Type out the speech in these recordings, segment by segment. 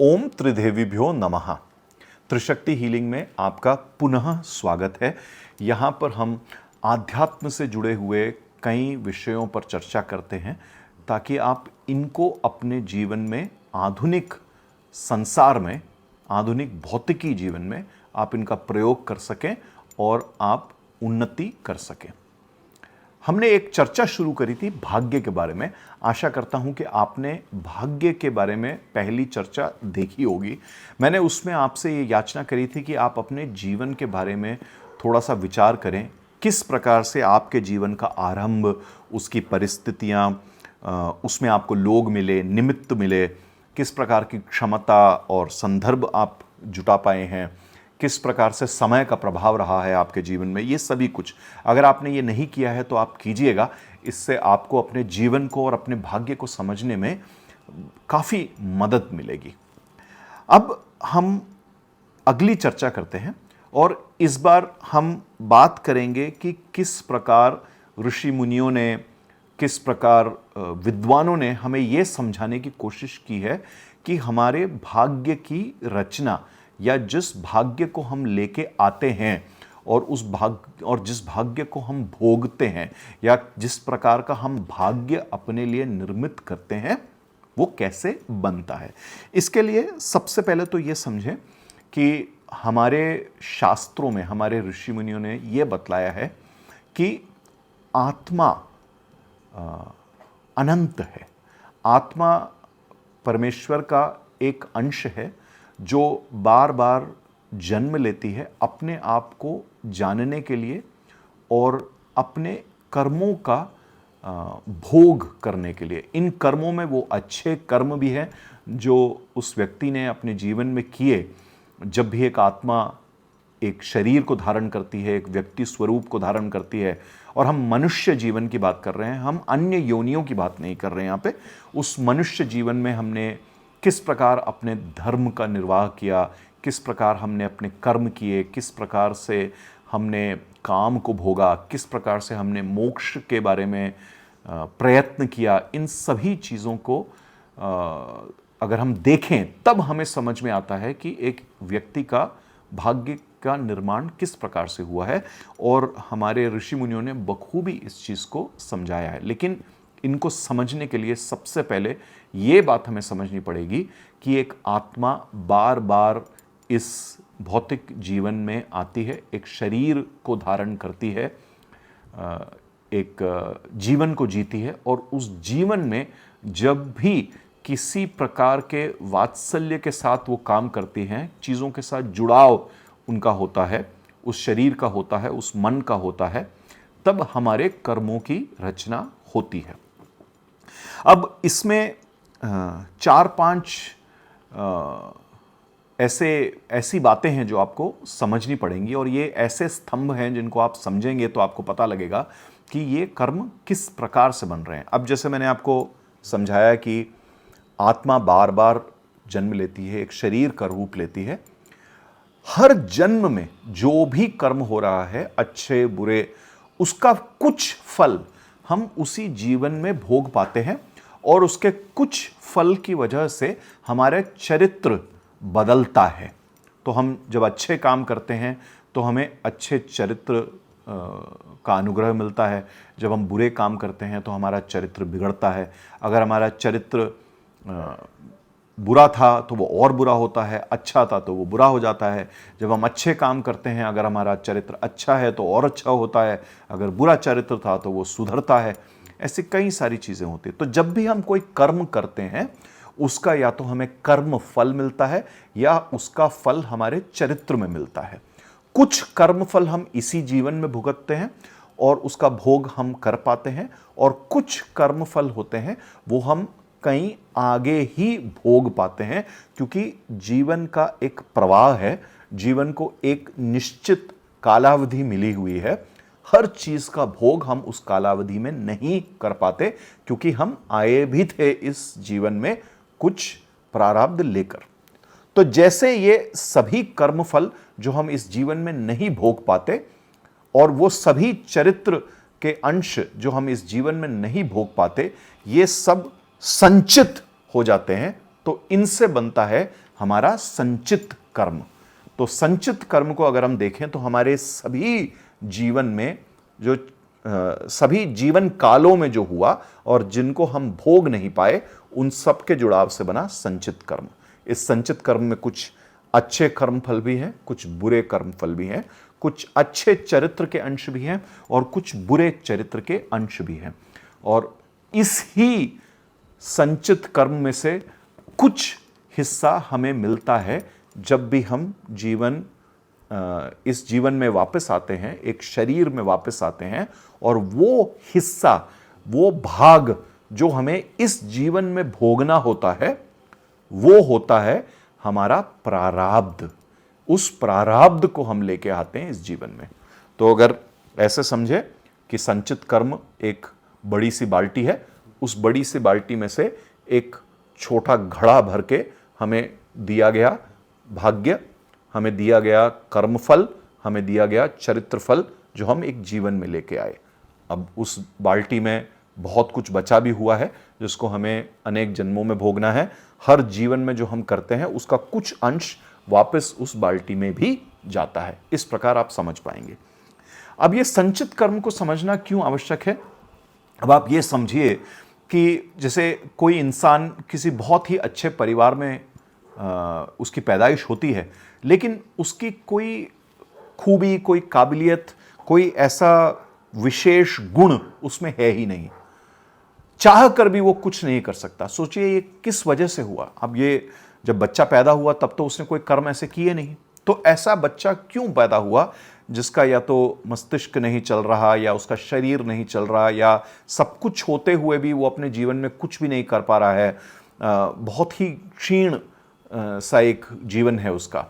ओम त्रिदेवीभ्यो नमः। त्रिशक्ति हीलिंग में आपका पुनः स्वागत है। यहाँ पर हम आध्यात्म से जुड़े हुए कई विषयों पर चर्चा करते हैं ताकि आप इनको अपने जीवन में, आधुनिक संसार में, आधुनिक भौतिकी जीवन में आप इनका प्रयोग कर सकें और आप उन्नति कर सकें। हमने एक चर्चा शुरू करी थी भाग्य के बारे में। आशा करता हूं कि आपने भाग्य के बारे में पहली चर्चा देखी होगी। मैंने उसमें आपसे ये याचना करी थी कि आप अपने जीवन के बारे में थोड़ा सा विचार करें, किस प्रकार से आपके जीवन का आरंभ, उसकी परिस्थितियां, उसमें आपको लोग मिले, निमित्त मिले, किस प्रकार की क्षमता और संदर्भ आप जुटा पाए हैं, किस प्रकार से समय का प्रभाव रहा है आपके जीवन में, ये सभी कुछ अगर आपने ये नहीं किया है तो आप कीजिएगा। इससे आपको अपने जीवन को और अपने भाग्य को समझने में काफ़ी मदद मिलेगी। अब हम अगली चर्चा करते हैं और इस बार हम बात करेंगे कि किस प्रकार ऋषि मुनियों ने, किस प्रकार विद्वानों ने हमें ये समझाने की कोशिश की है कि हमारे भाग्य की रचना या जिस भाग्य को हम लेके आते हैं और जिस भाग्य को हम भोगते हैं या जिस प्रकार का हम भाग्य अपने लिए निर्मित करते हैं, वो कैसे बनता है। इसके लिए सबसे पहले तो ये समझें कि हमारे शास्त्रों में, हमारे ऋषि मुनियों ने ये बतलाया है कि आत्मा अनंत है। आत्मा परमेश्वर का एक अंश है जो बार बार जन्म लेती है अपने आप को जानने के लिए और अपने कर्मों का भोग करने के लिए। इन कर्मों में वो अच्छे कर्म भी हैं जो उस व्यक्ति ने अपने जीवन में किए। जब भी एक आत्मा एक शरीर को धारण करती है, एक व्यक्ति स्वरूप को धारण करती है, और हम मनुष्य जीवन की बात कर रहे हैं, हम अन्य योनियों की बात नहीं कर रहे हैं यहाँ पे। उस मनुष्य जीवन में हमने किस प्रकार अपने धर्म का निर्वाह किया, किस प्रकार हमने अपने कर्म किए, किस प्रकार से हमने काम को भोगा, किस प्रकार से हमने मोक्ष के बारे में प्रयत्न किया, इन सभी चीज़ों को अगर हम देखें तब हमें समझ में आता है कि एक व्यक्ति का भाग्य का निर्माण किस प्रकार से हुआ है। और हमारे ऋषि मुनियों ने बखूबी इस चीज़ को समझाया है। लेकिन इनको समझने के लिए सबसे पहले ये बात हमें समझनी पड़ेगी कि एक आत्मा बार बार इस भौतिक जीवन में आती है, एक शरीर को धारण करती है, एक जीवन को जीती है, और उस जीवन में जब भी किसी प्रकार के वात्सल्य के साथ वो काम करती हैं, चीज़ों के साथ जुड़ाव उनका होता है, उस शरीर का होता है, उस मन का होता है, तब हमारे कर्मों की रचना होती है। अब इसमें 4-5 ऐसी बातें हैं जो आपको समझनी पड़ेंगी, और ये ऐसे स्तंभ हैं जिनको आप समझेंगे तो आपको पता लगेगा कि ये कर्म किस प्रकार से बन रहे हैं। अब जैसे मैंने आपको समझाया कि आत्मा बार बार जन्म लेती है, एक शरीर का रूप लेती है। हर जन्म में जो भी कर्म हो रहा है, अच्छे बुरे, उसका कुछ फल हम उसी जीवन में भोग पाते हैं, और उसके कुछ फल की वजह से हमारे चरित्र बदलता है। तो हम जब अच्छे काम करते हैं तो हमें अच्छे चरित्र का अनुग्रह मिलता है। जब हम बुरे काम करते हैं तो हमारा चरित्र बिगड़ता है। अगर हमारा चरित्र बुरा था तो वो और बुरा होता है, अच्छा था तो वो बुरा हो जाता है। जब हम अच्छे काम करते हैं, अगर हमारा चरित्र अच्छा है तो और अच्छा होता है, अगर बुरा चरित्र था तो वो सुधरता है। ऐसी कई सारी चीज़ें होती हैं। तो जब भी हम कोई कर्म करते हैं, उसका या तो हमें कर्म फल मिलता है या उसका फल हमारे चरित्र में मिलता है। कुछ कर्म फल हम इसी जीवन में भुगतते हैं और उसका भोग हम कर पाते हैं, और कुछ कर्म फल होते हैं वो हम कहीं आगे ही भोग पाते हैं, क्योंकि जीवन का एक प्रवाह है, जीवन को एक निश्चित कालावधि मिली हुई है। हर चीज़ का भोग हम उस कालावधि में नहीं कर पाते, क्योंकि हम आए भी थे इस जीवन में कुछ प्रारब्ध लेकर। तो जैसे ये सभी कर्मफल जो हम इस जीवन में नहीं भोग पाते, और वो सभी चरित्र के अंश जो हम इस जीवन में नहीं भोग पाते, ये सब संचित हो जाते हैं। तो इनसे बनता है हमारा संचित कर्म। तो संचित कर्म को अगर हम देखें तो हमारे सभी जीवन में जो सभी जीवन कालों में जो हुआ और जिनको हम भोग नहीं पाए, उन सब के जुड़ाव से बना संचित कर्म। इस संचित कर्म में कुछ अच्छे कर्म फल भी हैं, कुछ बुरे कर्म फल भी हैं, कुछ अच्छे चरित्र के अंश भी हैं और कुछ बुरे चरित्र के अंश भी हैं। और इस ही संचित कर्म में से कुछ हिस्सा हमें मिलता है जब भी हम इस जीवन में वापस आते हैं, एक शरीर में वापस आते हैं, और वो हिस्सा, वो भाग जो हमें इस जीवन में भोगना होता है, वो होता है हमारा प्रारब्ध। उस प्रारब्ध को हम लेके आते हैं इस जीवन में। तो अगर ऐसे समझे कि संचित कर्म एक बड़ी सी बाल्टी है, उस बड़ी सी बाल्टी में से एक छोटा घड़ा भर के हमें दिया गया भाग्य, हमें दिया गया कर्मफल, हमें दिया गया चरित्र फल जो हम एक जीवन में लेके आए। अब उस बाल्टी में बहुत कुछ बचा भी हुआ है जिसको हमें अनेक जन्मों में भोगना है। हर जीवन में जो हम करते हैं उसका कुछ अंश वापस उस बाल्टी में भी जाता है। इस प्रकार आप समझ पाएंगे। अब ये संचित कर्म को समझना क्यों आवश्यक है? अब आप ये समझिए कि जैसे कोई इंसान किसी बहुत ही अच्छे परिवार में उसकी पैदाइश होती है, लेकिन उसकी कोई खूबी, कोई काबिलियत, कोई ऐसा विशेष गुण उसमें है ही नहीं, चाह कर भी वो कुछ नहीं कर सकता। सोचिए ये किस वजह से हुआ। अब ये जब बच्चा पैदा हुआ तब तो उसने कोई कर्म ऐसे किए नहीं, तो ऐसा बच्चा क्यों पैदा हुआ जिसका या तो मस्तिष्क नहीं चल रहा, या उसका शरीर नहीं चल रहा, या सब कुछ होते हुए भी वो अपने जीवन में कुछ भी नहीं कर पा रहा है, बहुत ही क्षीण सा एक जीवन है उसका।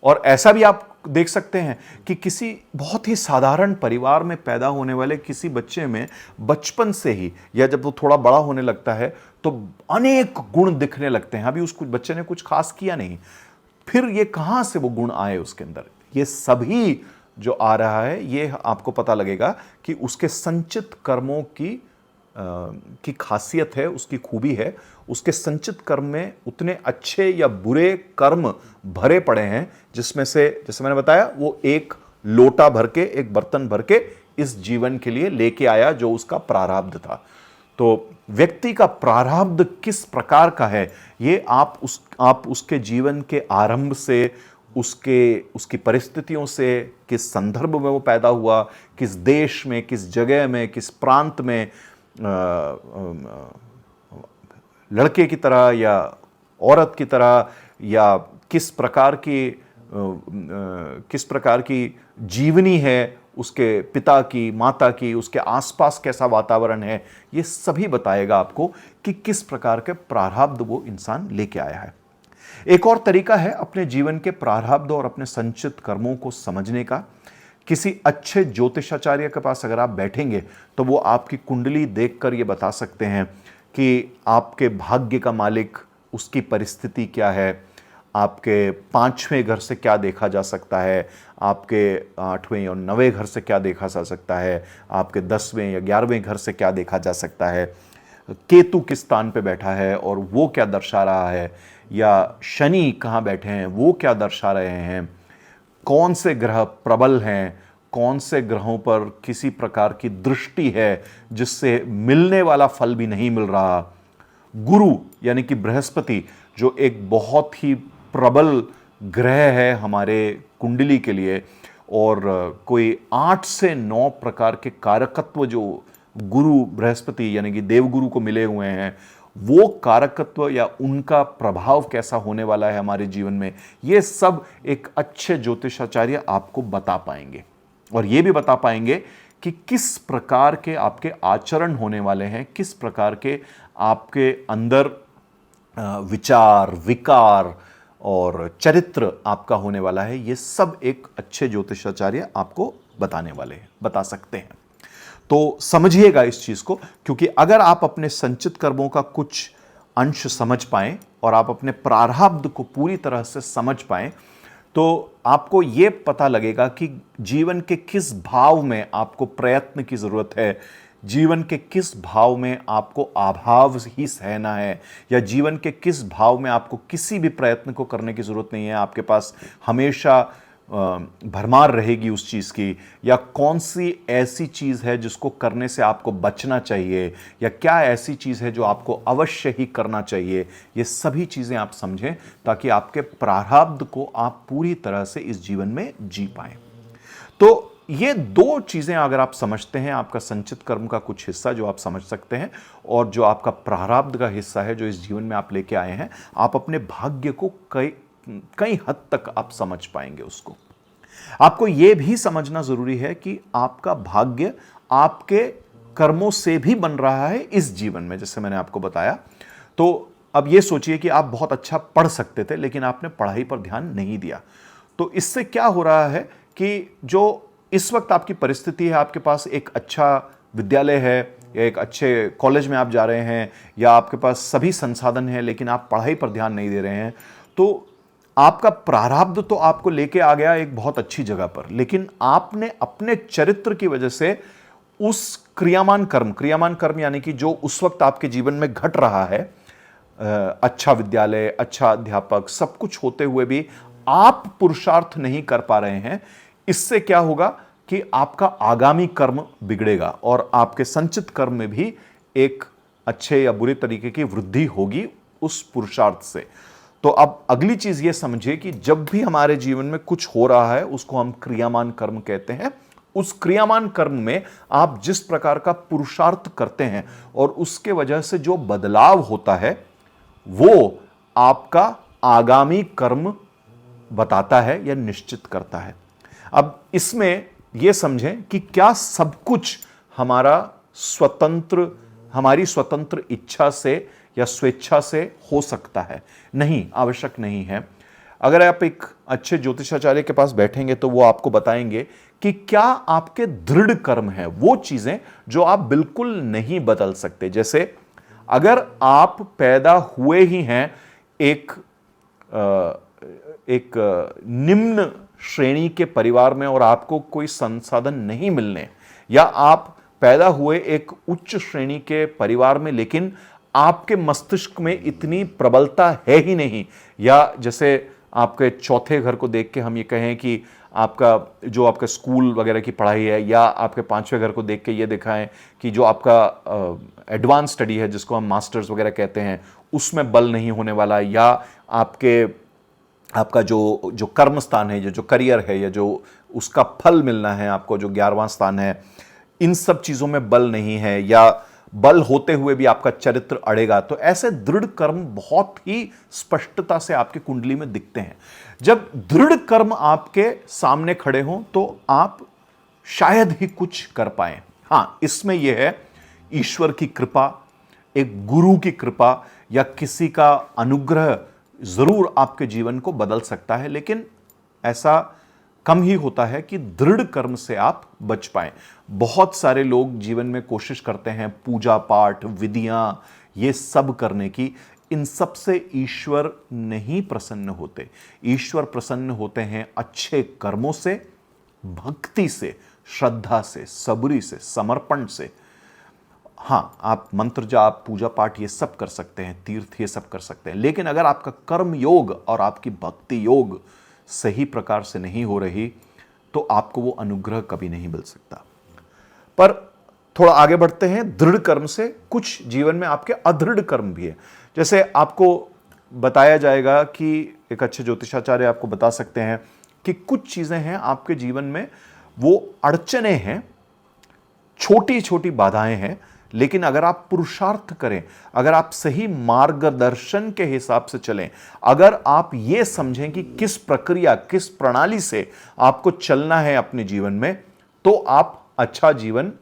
और ऐसा भी आप देख सकते हैं कि किसी बहुत ही साधारण परिवार में पैदा होने वाले किसी बच्चे में बचपन से ही, या जब वो थोड़ा बड़ा होने लगता है तो अनेक गुण दिखने लगते हैं। अभी उस बच्चे ने कुछ खास किया नहीं, फिर ये कहां से वो गुण आए उसके अंदर? ये सभी जो आ रहा है ये आपको पता लगेगा कि उसके संचित कर्मों की खासियत है, उसकी खूबी है। उसके संचित कर्म में उतने अच्छे या बुरे कर्म भरे पड़े हैं, जिसमें से जैसे मैंने बताया वो एक लोटा भर के, एक बर्तन भर के इस जीवन के लिए लेके आया जो उसका प्रारब्ध था। तो व्यक्ति का प्रारब्ध किस प्रकार का है ये आप उसके जीवन के आरंभ से, उसकी परिस्थितियों से, किस संदर्भ में वो पैदा हुआ, किस देश में, किस जगह में, किस प्रांत में, लड़के की तरह या औरत की तरह, या किस प्रकार की जीवनी है उसके पिता की, माता की, उसके आसपास कैसा वातावरण है, ये सभी बताएगा आपको कि किस प्रकार के प्रारब्ध वो इंसान लेके आया है। एक और तरीका है अपने जीवन के प्रारब्ध और अपने संचित कर्मों को समझने का। किसी अच्छे ज्योतिषाचार्य के पास अगर आप बैठेंगे तो वो आपकी कुंडली देखकर ये बता सकते हैं कि आपके भाग्य का मालिक, उसकी परिस्थिति क्या है, आपके 5वें घर से क्या देखा जा सकता है, आपके 8वें और 9वें घर से क्या देखा जा सकता है, आपके 10वें या 11वें घर से क्या देखा जा सकता है, केतु किस स्थान पे बैठा है और वो क्या दर्शा रहा है, या शनि कहाँ बैठे हैं वो क्या दर्शा रहे हैं, कौन से ग्रह प्रबल हैं, कौन से ग्रहों पर किसी प्रकार की दृष्टि है जिससे मिलने वाला फल भी नहीं मिल रहा। गुरु यानी कि बृहस्पति जो एक बहुत ही प्रबल ग्रह है हमारे कुंडली के लिए, और कोई 8 से 9 प्रकार के कारकत्व जो गुरु बृहस्पति यानी कि देवगुरु को मिले हुए हैं, वो कारकत्व या उनका प्रभाव कैसा होने वाला है हमारे जीवन में, ये सब एक अच्छे ज्योतिषाचार्य आपको बता पाएंगे। और ये भी बता पाएंगे कि किस प्रकार के आपके आचरण होने वाले हैं, किस प्रकार के आपके अंदर विचार, विकार और चरित्र आपका होने वाला है। ये सब एक अच्छे ज्योतिषाचार्य आपको बताने वाले हैं, बता सकते हैं। तो समझिएगा इस चीज को, क्योंकि अगर आप अपने संचित कर्मों का कुछ अंश समझ पाएं और आप अपने प्रारब्ध को पूरी तरह से समझ पाएं, तो आपको यह पता लगेगा कि जीवन के किस भाव में आपको प्रयत्न की जरूरत है, जीवन के किस भाव में आपको अभाव ही सहना है, या जीवन के किस भाव में आपको किसी भी प्रयत्न को करने की जरूरत नहीं है, आपके पास हमेशा भरमार रहेगी उस चीज़ की, या कौन सी ऐसी चीज़ है जिसको करने से आपको बचना चाहिए, या क्या ऐसी चीज़ है जो आपको अवश्य ही करना चाहिए। ये सभी चीज़ें आप समझें ताकि आपके प्रारब्ध को आप पूरी तरह से इस जीवन में जी पाएं। तो ये दो चीज़ें अगर आप समझते हैं, आपका संचित कर्म का कुछ हिस्सा जो आप समझ सकते हैं, और जो आपका प्रारब्ध का हिस्सा है जो इस जीवन में आप लेके आए हैं, आप अपने भाग्य को कई हद तक आप समझ पाएंगे उसको। आपको यह भी समझना जरूरी है कि आपका भाग्य आपके कर्मों से भी बन रहा है इस जीवन में, जैसे मैंने आपको बताया। तो अब यह सोचिए कि आप बहुत अच्छा पढ़ सकते थे लेकिन आपने पढ़ाई पर ध्यान नहीं दिया, तो इससे क्या हो रहा है कि जो इस वक्त आपकी परिस्थिति है, आपके पास एक अच्छा विद्यालय है या एक अच्छे कॉलेज में आप जा रहे हैं, या आपके पास सभी संसाधन हैं लेकिन आप पढ़ाई पर ध्यान नहीं दे रहे हैं, तो आपका प्रारब्ध तो आपको लेके आ गया एक बहुत अच्छी जगह पर, लेकिन आपने अपने चरित्र की वजह से उस क्रियामान कर्म यानी कि जो उस वक्त आपके जीवन में घट रहा है, अच्छा विद्यालय, अच्छा अध्यापक, सब कुछ होते हुए भी आप पुरुषार्थ नहीं कर पा रहे हैं। इससे क्या होगा कि आपका आगामी कर्म बिगड़ेगा और आपके संचित कर्म में भी एक अच्छे या बुरे तरीके की वृद्धि होगी उस पुरुषार्थ से। तो अब अगली चीज ये समझिए कि जब भी हमारे जीवन में कुछ हो रहा है उसको हम क्रियामान कर्म कहते हैं। उस क्रियामान कर्म में आप जिस प्रकार का पुरुषार्थ करते हैं और उसके वजह से जो बदलाव होता है वो आपका आगामी कर्म बताता है या निश्चित करता है। अब इसमें यह समझें कि क्या सब कुछ हमारी स्वतंत्र इच्छा से या स्वेच्छा से हो सकता है? नहीं, आवश्यक नहीं है। अगर आप एक अच्छे ज्योतिषाचार्य के पास बैठेंगे तो वो आपको बताएंगे कि क्या आपके दृढ़ कर्म है, वो चीजें जो आप बिल्कुल नहीं बदल सकते। जैसे अगर आप पैदा हुए ही हैं एक निम्न श्रेणी के परिवार में और आपको कोई संसाधन नहीं मिलने, या आप पैदा हुए एक उच्च श्रेणी के परिवार में लेकिन आपके मस्तिष्क में इतनी प्रबलता है ही नहीं, या जैसे आपके चौथे घर को देख के हम ये कहें कि आपका स्कूल वगैरह की पढ़ाई है, या आपके पांचवें घर को देख के ये दिखाएं कि जो आपका एडवांस स्टडी है जिसको हम मास्टर्स वगैरह कहते हैं उसमें बल नहीं होने वाला, या आपका जो कर्म स्थान है, जो करियर है, या जो उसका फल मिलना है आपको, जो 11वां स्थान है, इन सब चीजों में बल नहीं है, या बल होते हुए भी आपका चरित्र अड़ेगा। तो ऐसे दृढ़ कर्म बहुत ही स्पष्टता से आपकी कुंडली में दिखते हैं। जब दृढ़ कर्म आपके सामने खड़े हों तो आप शायद ही कुछ कर पाए। हां, इसमें यह है ईश्वर की कृपा, एक गुरु की कृपा या किसी का अनुग्रह जरूर आपके जीवन को बदल सकता है, लेकिन ऐसा कम ही होता है कि दृढ़ कर्म से आप बच पाएं। बहुत सारे लोग जीवन में कोशिश करते हैं पूजा पाठ, विधियां, ये सब करने की, इन सब से ईश्वर नहीं प्रसन्न होते। ईश्वर प्रसन्न होते हैं अच्छे कर्मों से, भक्ति से, श्रद्धा से, सबरी से, समर्पण से। हां, आप मंत्र जाप, पूजा पाठ ये सब कर सकते हैं, तीर्थ ये सब कर सकते हैं, लेकिन अगर आपका कर्म योग और आपकी भक्ति योग सही प्रकार से नहीं हो रही तो आपको वो अनुग्रह कभी नहीं मिल सकता। पर थोड़ा आगे बढ़ते हैं। दृढ़ कर्म से कुछ जीवन में आपके अदृढ़ कर्म भी है। जैसे आपको बताया जाएगा कि एक अच्छे ज्योतिषाचार्य आपको बता सकते हैं कि कुछ चीजें हैं आपके जीवन में, वो अड़चने हैं, छोटी छोटी बाधाएं हैं, लेकिन अगर आप पुरुषार्थ करें, अगर आप सही मार्गदर्शन के हिसाब से चलें, अगर आप ये समझें कि किस प्रक्रिया, किस प्रणाली से आपको चलना है अपने जीवन में, तो आप अच्छा जीवन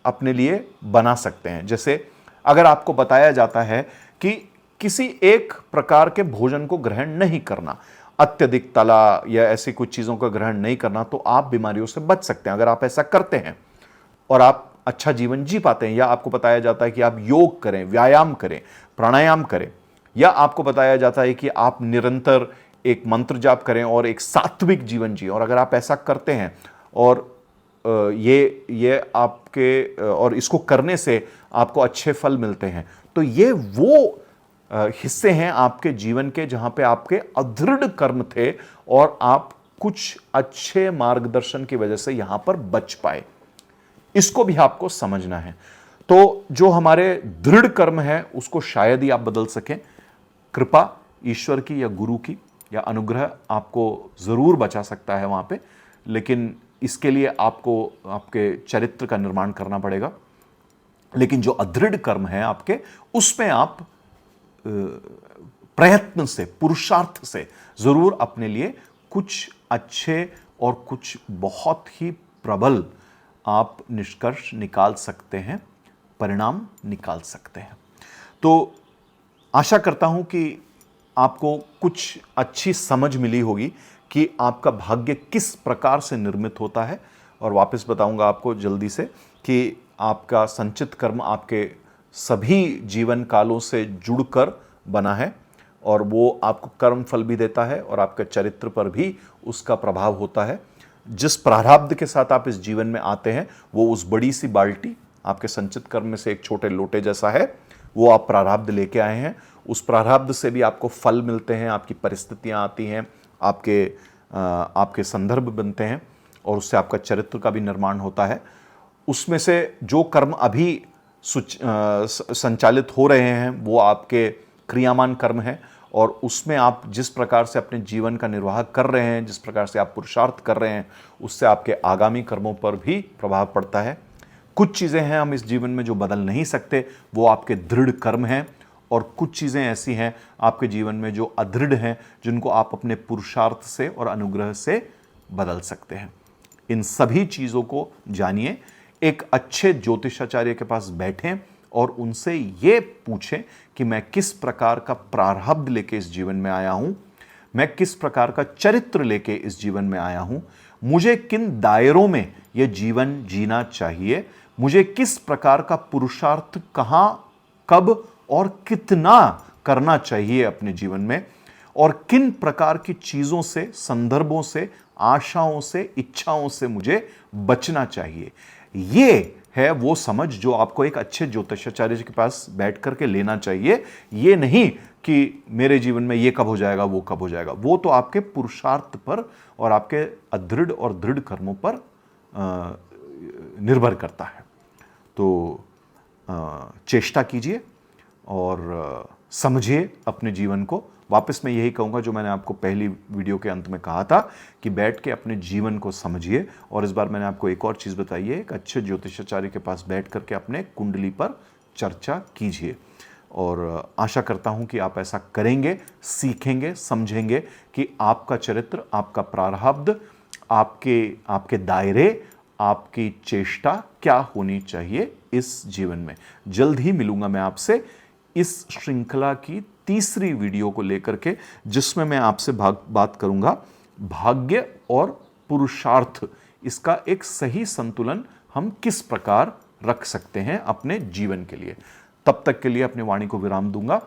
अपने लिए बना सकते हैं। जैसे अगर आपको बताया जाता है कि किसी एक प्रकार के भोजन को ग्रहण नहीं करना, अत्यधिक तला या ऐसी कुछ चीजों का ग्रहण नहीं करना, तो आप बीमारियों से बच सकते हैं। अगर आप ऐसा करते हैं और आप अच्छा जीवन जी पाते हैं, या आपको बताया जाता है कि आप योग करें, व्यायाम करें, प्राणायाम करें, या आपको बताया जाता है कि आप निरंतर एक मंत्र जाप करें और एक सात्विक जीवन जिए, और अगर आप ऐसा करते हैं और ये आपके और इसको करने से आपको अच्छे फल मिलते हैं, तो ये वो हिस्से हैं आपके जीवन के जहां पे आपके अदृढ़ कर्म थे और आप कुछ अच्छे मार्गदर्शन की वजह से यहां पर बच पाए। इसको भी आपको समझना है। तो जो हमारे दृढ़ कर्म है उसको शायद ही आप बदल सकें। कृपा ईश्वर की या गुरु की या अनुग्रह आपको जरूर बचा सकता है वहां पे, लेकिन इसके लिए आपको आपके चरित्र का निर्माण करना पड़ेगा। लेकिन जो अदृढ़ कर्म है आपके, उसमें आप प्रयत्न से, पुरुषार्थ से जरूर अपने लिए कुछ अच्छे और कुछ बहुत ही प्रबल आप निष्कर्ष निकाल सकते हैं, परिणाम निकाल सकते हैं। तो आशा करता हूं कि आपको कुछ अच्छी समझ मिली होगी कि आपका भाग्य किस प्रकार से निर्मित होता है। और वापस बताऊंगा आपको जल्दी से कि आपका संचित कर्म आपके सभी जीवन कालों से जुड़कर बना है और वो आपको कर्म फल भी देता है और आपके चरित्र पर भी उसका प्रभाव होता है। जिस प्रारब्ध के साथ आप इस जीवन में आते हैं वो उस बड़ी सी बाल्टी आपके संचित कर्म में से एक छोटे लोटे जैसा है, वो आप प्रारब्ध लेके आए हैं। उस प्रारब्ध से भी आपको फल मिलते हैं, आपकी परिस्थितियां आती हैं, आपके संदर्भ बनते हैं और उससे आपका चरित्र का भी निर्माण होता है। उसमें से जो कर्म अभी संचालित हो रहे हैं वो आपके क्रियामान कर्म है और उसमें आप जिस प्रकार से अपने जीवन का निर्वाह कर रहे हैं, जिस प्रकार से आप पुरुषार्थ कर रहे हैं, उससे आपके आगामी कर्मों पर भी प्रभाव पड़ता है। कुछ चीज़ें हैं हम इस जीवन में जो बदल नहीं सकते, वो आपके दृढ़ कर्म हैं, और कुछ चीज़ें ऐसी हैं आपके जीवन में जो अदृढ़ हैं, जिनको आप अपने पुरुषार्थ से और अनुग्रह से बदल सकते हैं। इन सभी चीज़ों को जानिए। एक अच्छे ज्योतिषाचार्य के पास बैठें और उनसे ये पूछें कि मैं किस प्रकार का प्रारब्ध लेके इस जीवन में आया हूं, मैं किस प्रकार का चरित्र लेके इस जीवन में आया हूं, मुझे किन दायरों में यह जीवन जीना चाहिए, मुझे किस प्रकार का पुरुषार्थ कहां, कब और कितना करना चाहिए अपने जीवन में, और किन प्रकार की चीजों से, संदर्भों से, आशाओं से, इच्छाओं से मुझे बचना चाहिए। ये है वो समझ जो आपको एक अच्छे ज्योतिषाचार्य के पास बैठ करके लेना चाहिए। ये नहीं कि मेरे जीवन में ये कब हो जाएगा, वो कब हो जाएगा। वो तो आपके पुरुषार्थ पर और आपके अदृढ़ और दृढ़ कर्मों पर निर्भर करता है। तो चेष्टा कीजिए और समझिए अपने जीवन को। वापस मैं यही कहूँगा जो मैंने आपको पहली वीडियो के अंत में कहा था कि बैठ के अपने जीवन को समझिए। और इस बार मैंने आपको एक और चीज़ बताई है, एक अच्छे ज्योतिषाचार्य के पास बैठ करके अपने कुंडली पर चर्चा कीजिए। और आशा करता हूँ कि आप ऐसा करेंगे, सीखेंगे, समझेंगे कि आपका चरित्र, आपका प्रारब्ध, आपके दायरे, आपकी चेष्टा क्या होनी चाहिए इस जीवन में। जल्द ही मिलूंगा मैं आपसे इस श्रृंखला की तीसरी वीडियो को लेकर के, जिसमें मैं आपसे बात करूंगा भाग्य और पुरुषार्थ, इसका एक सही संतुलन हम किस प्रकार रख सकते हैं अपने जीवन के लिए। तब तक के लिए अपनी वाणी को विराम दूंगा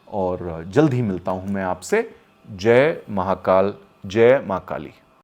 और जल्द ही मिलता हूं मैं आपसे। जय महाकाल, जय मां काली।